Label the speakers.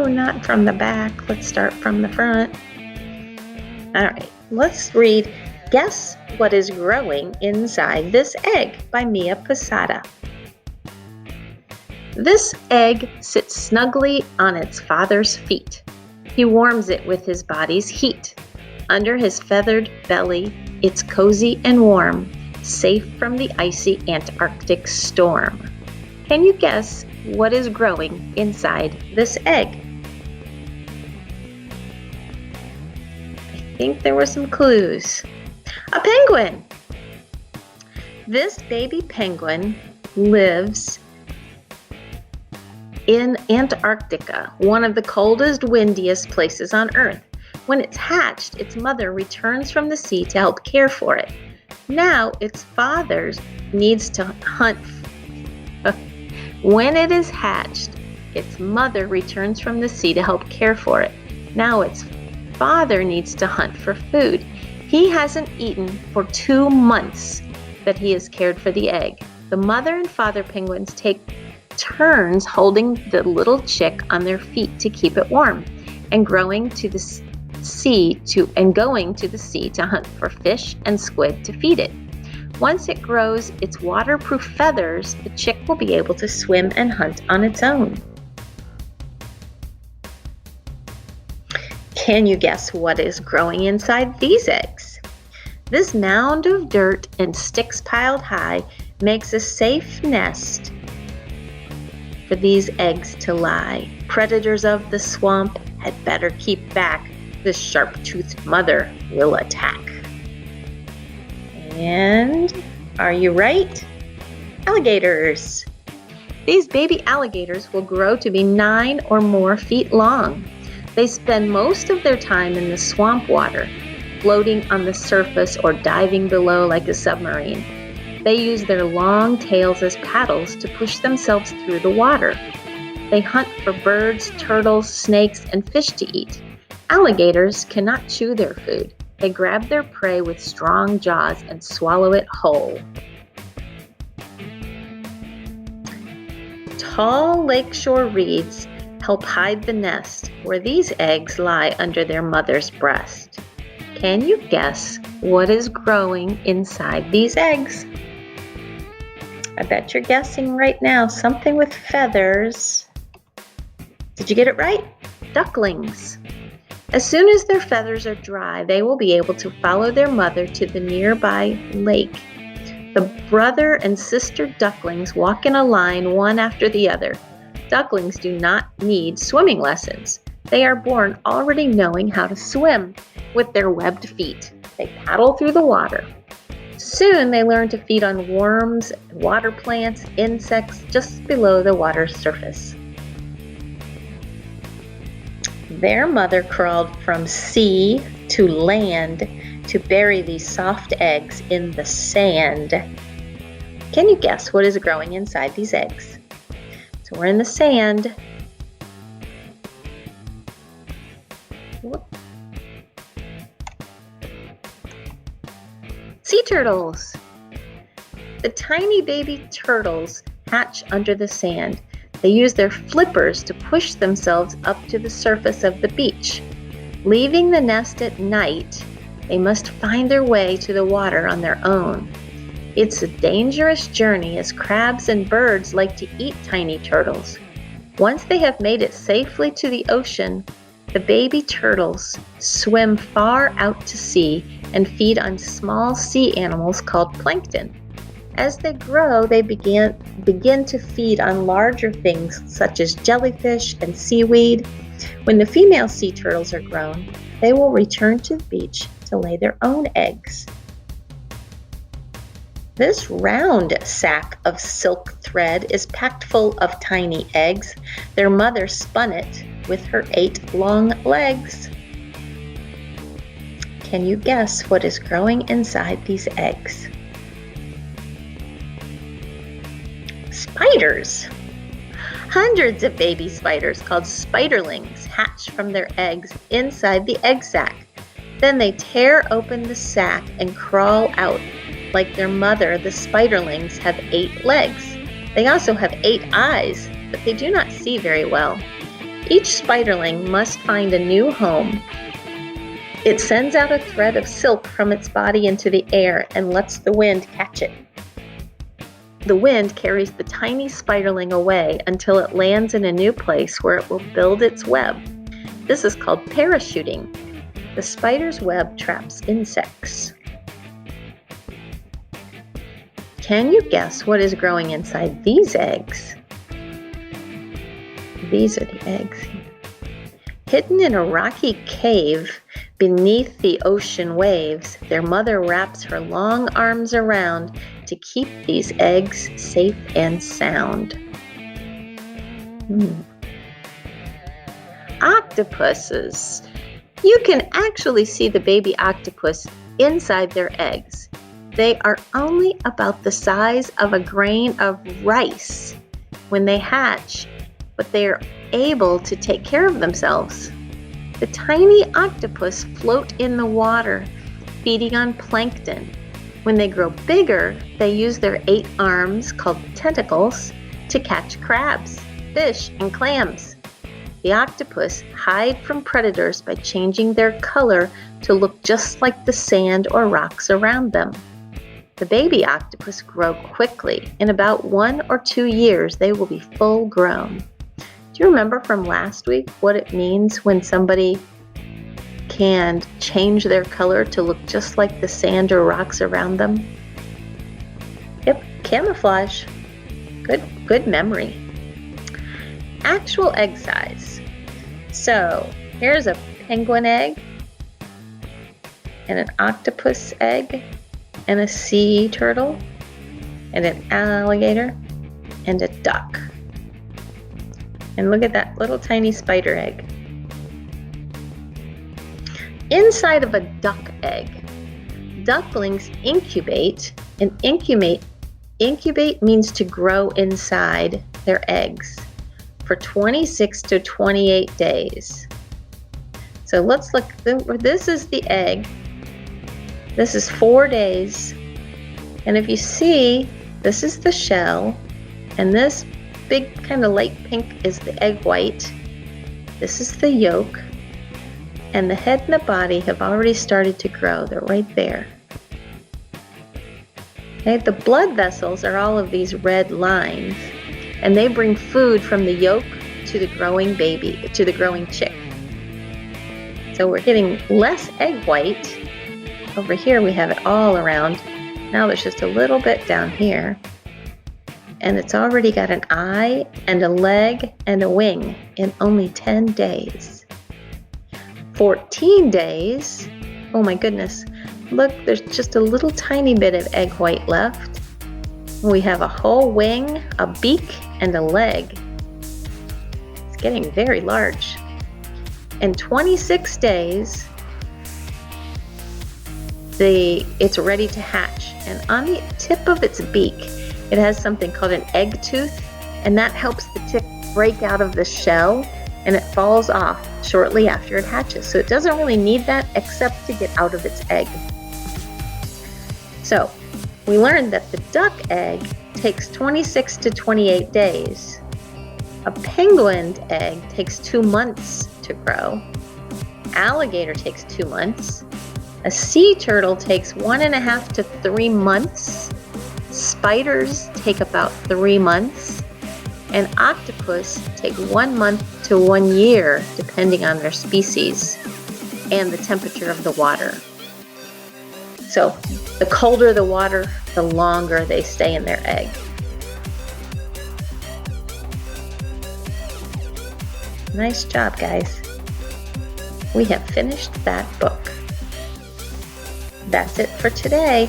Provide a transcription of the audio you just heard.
Speaker 1: No, not from the back. Let's start from the front. All right, let's read Guess What is Growing Inside This Egg by Mia Posada. This egg sits snugly on its father's feet. He warms it with his body's heat. Under his feathered belly, it's cozy and warm, safe from the icy Antarctic storm. Can you guess what is growing inside this egg? I think there were some clues. A penguin! This baby penguin lives in Antarctica, one of the coldest, windiest places on Earth. When it's hatched, its mother returns from the sea to help care for it. Now, its father needs to hunt. When it is hatched, its mother returns from the sea to help care for it. Now, its father needs to hunt for food. He hasn't eaten for 2 months that he has cared for the egg. The mother and father penguins take turns holding the little chick on their feet to keep it warm and going to the sea to hunt for fish and squid to feed it. Once it grows its waterproof feathers, the chick will be able to swim and hunt on its own. Can you guess what is growing inside these eggs? This mound of dirt and sticks piled high makes a safe nest for these eggs to lie. Predators of the swamp had better keep back. The sharp-toothed mother will attack. And are you right? Alligators. These baby alligators will grow to be 9 or more feet long. They spend most of their time in the swamp water, floating on the surface or diving below like a submarine. They use their long tails as paddles to push themselves through the water. They hunt for birds, turtles, snakes, and fish to eat. Alligators cannot chew their food. They grab their prey with strong jaws and swallow it whole. Tall lakeshore reeds help hide the nest where these eggs lie under their mother's breast. Can you guess what is growing inside these eggs? I bet you're guessing right now. Something with feathers. Did you get it right? Ducklings. As soon as their feathers are dry, they will be able to follow their mother to the nearby lake. The brother and sister ducklings walk in a line, one after the other. Ducklings do not need swimming lessons. They are born already knowing how to swim with their webbed feet. They paddle through the water. Soon they learn to feed on worms, water plants, insects just below the water's surface. Their mother crawled from sea to land to bury these soft eggs in the sand. Can you guess what is growing inside these eggs? So we're in the sand. Whoop. Sea turtles. The tiny baby turtles hatch under the sand. They use their flippers to push themselves up to the surface of the beach. Leaving the nest at night, they must find their way to the water on their own. It's a dangerous journey as crabs and birds like to eat tiny turtles. Once they have made it safely to the ocean, the baby turtles swim far out to sea and feed on small sea animals called plankton. As they grow, they begin to feed on larger things such as jellyfish and seaweed. When the female sea turtles are grown, they will return to the beach to lay their own eggs. This round sack of silk thread is packed full of tiny eggs. Their mother spun it with her 8 long legs. Can you guess what is growing inside these eggs? Spiders. Hundreds of baby spiders called spiderlings hatch from their eggs inside the egg sac. Then they tear open the sac and crawl out. Like their mother, the spiderlings have 8 legs. They also have 8 eyes, but they do not see very well. Each spiderling must find a new home. It sends out a thread of silk from its body into the air and lets the wind catch it. The wind carries the tiny spiderling away until it lands in a new place where it will build its web. This is called parachuting. The spider's web traps insects. Can you guess what is growing inside these eggs? These are the eggs. Hidden in a rocky cave beneath the ocean waves, their mother wraps her long arms around to keep these eggs safe and sound. Octopuses. You can actually see the baby octopus inside their eggs. They are only about the size of a grain of rice when they hatch, but they are able to take care of themselves. The tiny octopus float in the water, feeding on plankton. When they grow bigger, they use their 8 arms, called tentacles, to catch crabs, fish, and clams. The octopus hide from predators by changing their color to look just like the sand or rocks around them. The baby octopus grow quickly. In about 1 or 2 years, they will be full grown. Do you remember from last week what it means when somebody can change their color to look just like the sand or rocks around them? Yep, camouflage. Good memory. Actual egg size. So here's a penguin egg, and an octopus egg, and a sea turtle, and an alligator, and a duck. And look at that little tiny spider egg. Inside of a duck egg, ducklings incubate, and incubate means to grow inside their eggs for 26 to 28 days. So let's look, this is the egg. This is 4 days, and if you see, this is the shell, and this big kind of light pink is the egg white. This is the yolk, and the head and the body have already started to grow. They're right there. Okay, the blood vessels are all of these red lines, and they bring food from the yolk to the growing baby, to the growing chick. So we're getting less egg white. Over here we have it all around. Now there's just a little bit down here. And it's already got an eye and a leg and a wing in only 10 days. 14 days, oh my goodness. Look, there's just a little tiny bit of egg white left. We have a whole wing, a beak, and a leg. It's getting very large. In 26 days, it's ready to hatch, and on the tip of its beak it has something called an egg tooth, and that helps the chick break out of the shell, and it falls off shortly after it hatches. So it doesn't really need that except to get out of its egg. So we learned that the duck egg takes 26 to 28 days. A penguin egg takes 2 months to grow. Alligator takes 2 months. A sea turtle takes 1.5 to 3 months. Spiders take about 3 months. And octopus take 1 month to 1 year, depending on their species and the temperature of the water. So the colder the water, the longer they stay in their egg. Nice job, guys. We have finished that book. That's it for today.